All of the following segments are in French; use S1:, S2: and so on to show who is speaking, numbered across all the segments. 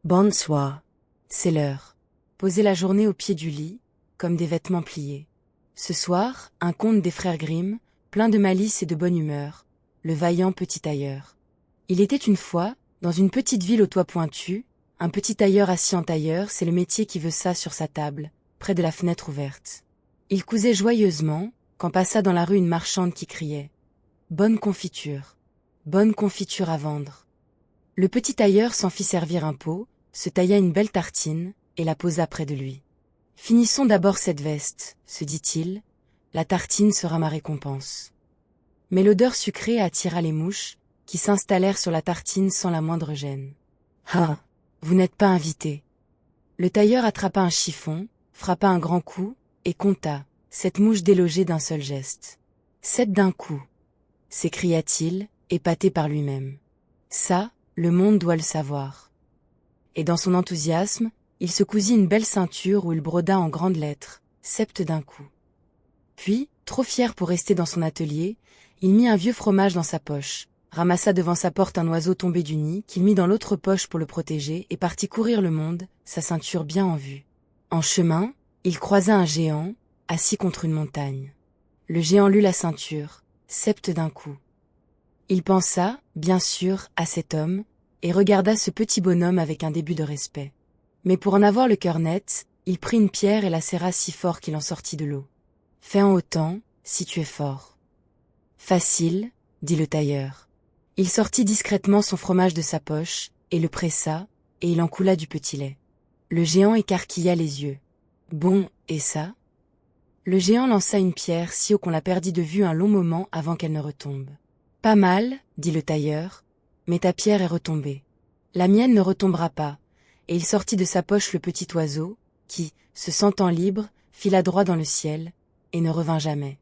S1: Bonsoir. C'est l'heure. Posez la journée au pied du lit, comme des vêtements pliés. Ce soir, un conte des frères Grimm, plein de malice et de bonne humeur, le vaillant petit tailleur. Il était une fois, dans une petite ville au toit pointu, un petit tailleur assis en tailleur, c'est le métier qui veut ça sur sa table, près de la fenêtre ouverte. Il cousait joyeusement, quand passa dans la rue une marchande qui criait « Bonne confiture à vendre !» Le petit tailleur s'en fit servir un pot, se tailla une belle tartine, et la posa près de lui. « Finissons d'abord cette veste, se dit-il, la tartine sera ma récompense. » Mais l'odeur sucrée attira les mouches, qui s'installèrent sur la tartine sans la moindre gêne. « Ah, vous n'êtes pas invité. » Le tailleur attrapa un chiffon, frappa un grand coup, et compta, 7 mouches délogées d'un seul geste. « 7 d'un coup !» s'écria-t-il, épaté par lui-même. « Ça, le monde doit le savoir. » Et dans son enthousiasme, il se cousit une belle ceinture où il broda en grandes lettres « Sept d'un coup ». Puis, trop fier pour rester dans son atelier, il mit un vieux fromage dans sa poche, ramassa devant sa porte un oiseau tombé du nid qu'il mit dans l'autre poche pour le protéger et partit courir le monde, sa ceinture bien en vue. En chemin, il croisa un géant, assis contre une montagne. Le géant lut la ceinture, « Sept d'un coup ». Il pensa, bien sûr, à cet homme, et regarda ce petit bonhomme avec un début de respect. Mais pour en avoir le cœur net, il prit une pierre et la serra si fort qu'il en sortit de l'eau. « Fais en autant, si tu es fort. »« Facile, » dit le tailleur. Il sortit discrètement son fromage de sa poche, et le pressa, et il en coula du petit lait. Le géant écarquilla les yeux. « Bon, et ça ?» Le géant lança une pierre si haut qu'on la perdit de vue un long moment avant qu'elle ne retombe. « Pas mal, » dit le tailleur, « mais ta pierre est retombée. La mienne ne retombera pas. » Et il sortit de sa poche le petit oiseau, qui, se sentant libre, fila droit dans le ciel, et ne revint jamais.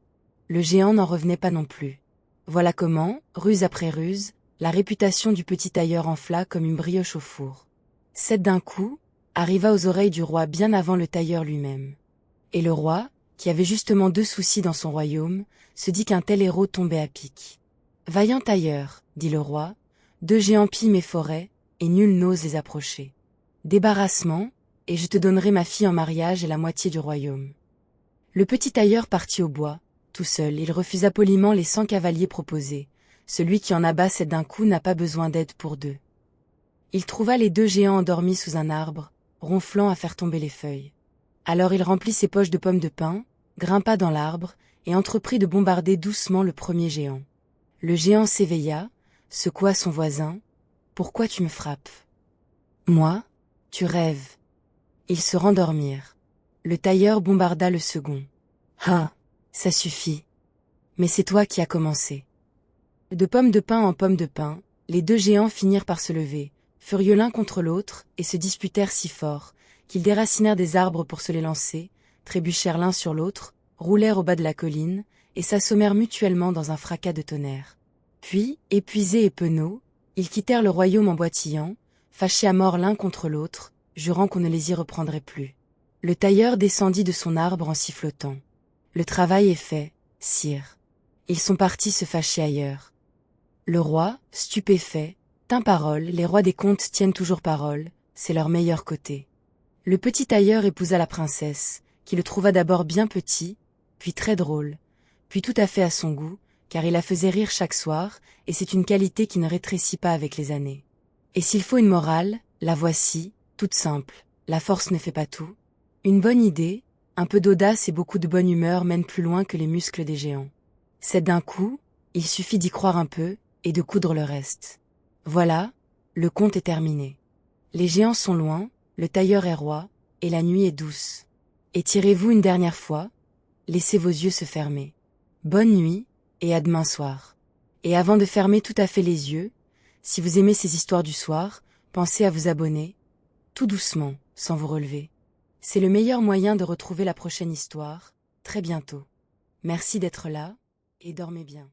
S1: Le géant n'en revenait pas non plus. Voilà comment, ruse après ruse, la réputation du petit tailleur enfla comme une brioche au four. « 7 d'un coup » arriva aux oreilles du roi bien avant le tailleur lui-même. Et le roi, qui avait justement 2 soucis dans son royaume, se dit qu'un tel héros tombait à pic. « Vaillant tailleur, dit le roi, 2 géants pillent mes forêts, et nul n'ose les approcher. Débarrassement, et je te donnerai ma fille en mariage et la moitié du royaume. » Le petit tailleur partit au bois. Tout seul, il refusa poliment les 100 cavaliers proposés. Celui qui en abat 7 d'un coup n'a pas besoin d'aide pour 2. Il trouva les 2 géants endormis sous un arbre, ronflant à faire tomber les feuilles. Alors il remplit ses poches de pommes de pin, grimpa dans l'arbre, et entreprit de bombarder doucement le premier géant. Le géant s'éveilla, secoua son voisin. « Pourquoi tu me frappes ?»« Moi ? Tu rêves. » Ils se rendormirent. Le tailleur bombarda le second. « Ah, ça suffit. Mais c'est toi qui as commencé. » De pomme de pin en pomme de pin, les 2 géants finirent par se lever, furieux l'un contre l'autre, et se disputèrent si fort, qu'ils déracinèrent des arbres pour se les lancer, trébuchèrent l'un sur l'autre, roulèrent au bas de la colline, et s'assommèrent mutuellement dans un fracas de tonnerre. Puis, épuisés et penauds, ils quittèrent le royaume en boitillant, fâchés à mort l'un contre l'autre, jurant qu'on ne les y reprendrait plus. Le tailleur descendit de son arbre en sifflotant. « Le travail est fait, sire. » Ils sont partis se fâcher ailleurs. Le roi, stupéfait, tint parole, les rois des contes tiennent toujours parole, c'est leur meilleur côté. Le petit tailleur épousa la princesse, qui le trouva d'abord bien petit, puis très drôle, puis tout à fait à son goût, car il la faisait rire chaque soir, et c'est une qualité qui ne rétrécit pas avec les années. Et s'il faut une morale, la voici, toute simple, la force ne fait pas tout. Une bonne idée, un peu d'audace et beaucoup de bonne humeur mènent plus loin que les muscles des géants. C'est d'un coup, il suffit d'y croire un peu, et de coudre le reste. Voilà, le conte est terminé. Les géants sont loin, le tailleur est roi, et la nuit est douce. Étirez-vous une dernière fois, laissez vos yeux se fermer. Bonne nuit, et à demain soir. Et avant de fermer tout à fait les yeux, si vous aimez ces histoires du soir, pensez à vous abonner, tout doucement, sans vous relever. C'est le meilleur moyen de retrouver la prochaine histoire, très bientôt. Merci d'être là, et dormez bien.